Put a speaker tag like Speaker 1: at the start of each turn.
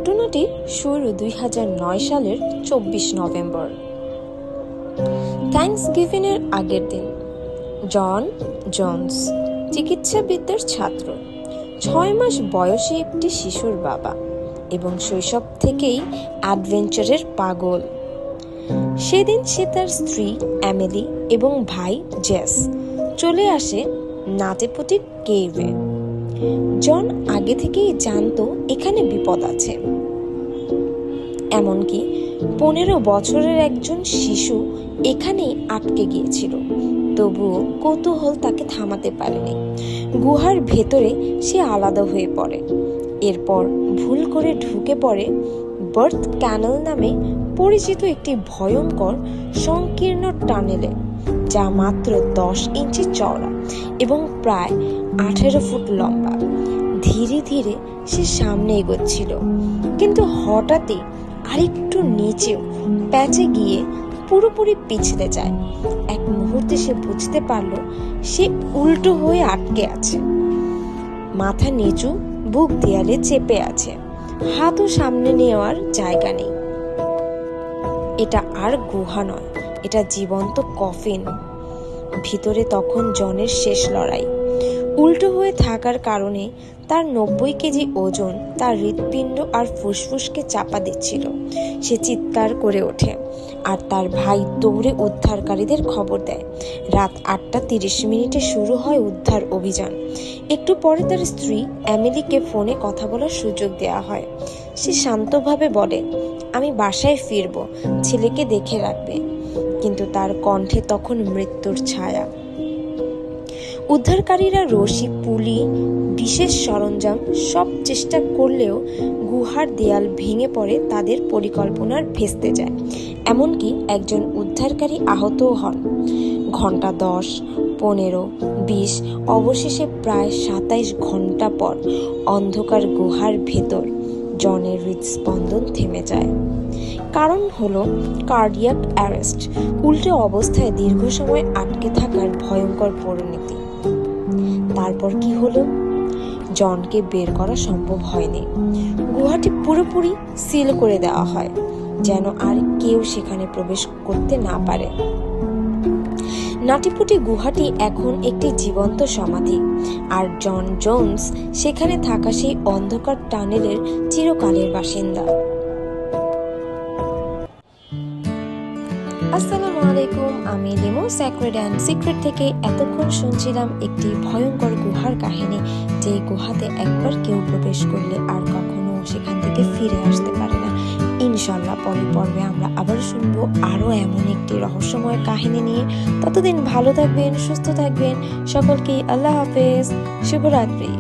Speaker 1: ঘটনাটি শুরু 2009 সালের 24 নভেম্বর। থ্যাঙ্কসগিভিং এর আগের দিন জন জোন্স চিকিৎসাবিদ্যার ছাত্র, 6 মাস বয়সী একটি শিশুর বাবা এবং শৈশব থেকেই অ্যাডভেঞ্চারের পাগল। সেদিন সে তার স্ত্রী এমিলি এবং ভাই জেস চলে আসে নাটেপোটি কেভে। জন আগে থেকেই জানতো এখানে বিপদ আছে, এমনকি 15 বছরের একজন শিশু এখানেই আটকে গিয়েছিল। তবুও কৌতূহল তাকে থামাতে পারেনি। গুহার ভেতরে সে আলাদা হয়ে পড়ে। এরপর ভুল করে ঢুকে পড়ে বার্থ ক্যানেল নামে পরিচিত একটি ভয়ঙ্কর সংকীর্ণ টানেলে, যা মাত্র 10 ইঞ্চি চওড়া এবং প্রায় 18 ফুট লম্বা। ধীরে ধীরে সে সামনে এগোচ্ছিল, কিন্তু হঠাৎই আরেকটু নিচেও প্যাচে গিয়ে পুরোপুরি পিছলে যায়। এক মুহূর্তে সে বুঝতে পারল সে উল্টো হয়ে আটকে আছে, মাথা নিচু, বুক দেয়ালে চেপে আছে, হাতও সামনে নেওয়ার জায়গা নেই। এটা আর গুহা নয়, এটা জীবন্ত কফিন। ভিতরে তখন জনের শেষ লড়াই। উল্টো হয়ে থাকার কারণে তার 90 কেজি ওজন তার হৃৎপিণ্ড আর ফুসফুসকে চাপা দিচ্ছিল। সে চিৎকার করে ওঠে আর তার ভাই দৌড়ে উদ্ধারকারীদের খবর দেয়। রাত 8:30 শুরু হয় উদ্ধার অভিযান। একটু পরে তার স্ত্রী এমিলিকে ফোনে কথা বলার সুযোগ দেওয়া হয়। সে শান্তভাবে বলে, আমি বাসায় ফিরবো, ছেলেকে দেখে রাখবে। কিন্তু তার কণ্ঠে তখন মৃত্যুর ছায়া। উদ্ধারকারীরা রশি, পুলি, বিশেষ সরঞ্জাম সব চেষ্টা করলেও গুহার দেয়াল ভেঙে পড়ে তাদের পরিকল্পনার ভেস্তে যায়। এমনকি একজন উদ্ধারকারী আহতও হন। ঘন্টা 10, 15, 20, অবশেষে প্রায় 27 ঘন্টা পর অন্ধকার গুহার ভেতর জনের হৃদস্পন্দন থেমে যায়। কারণ হলো কার্ডিয়াক অ্যারেস্ট, উল্টো অবস্থায় দীর্ঘ সময় আটকে থাকার ভয়ঙ্কর পরিণতি। তারপর কি হলো? জনকে বের করা সম্ভব হয়নি। গুহাটি পুরোপুরি সিল করে দেওয়া হয়, যেন আর কেউ সেখানে প্রবেশ করতে না পারে। নাটিপুটি গুহাটি এখন একটি জীবন্ত সমাধি, আর জন জোন্স সেখানে থাকা সেই অন্ধকার টানেলের চিরকালের বাসিন্দা। আসসালামু আলাইকুম, আমি লিমো স্যাক্রেড অ্যান্ড সিক্রেট থেকে এতক্ষণ শুনছিলাম একটি ভয়ঙ্কর গুহার কাহিনী, যে গুহাতে একবার কেউ প্রবেশ করলে আর কখনো সেখান থেকে ফিরে আসতে পারে না। ইনশাল্লাহ পরের পর্বে আমরা আবার শুনবো আরো এমন একটি রহস্যময় কাহিনী নিয়ে। ততদিন ভালো থাকবেন, সুস্থ থাকবেন। সকলকে আল্লাহ হাফেজ, শুভরাত্রি।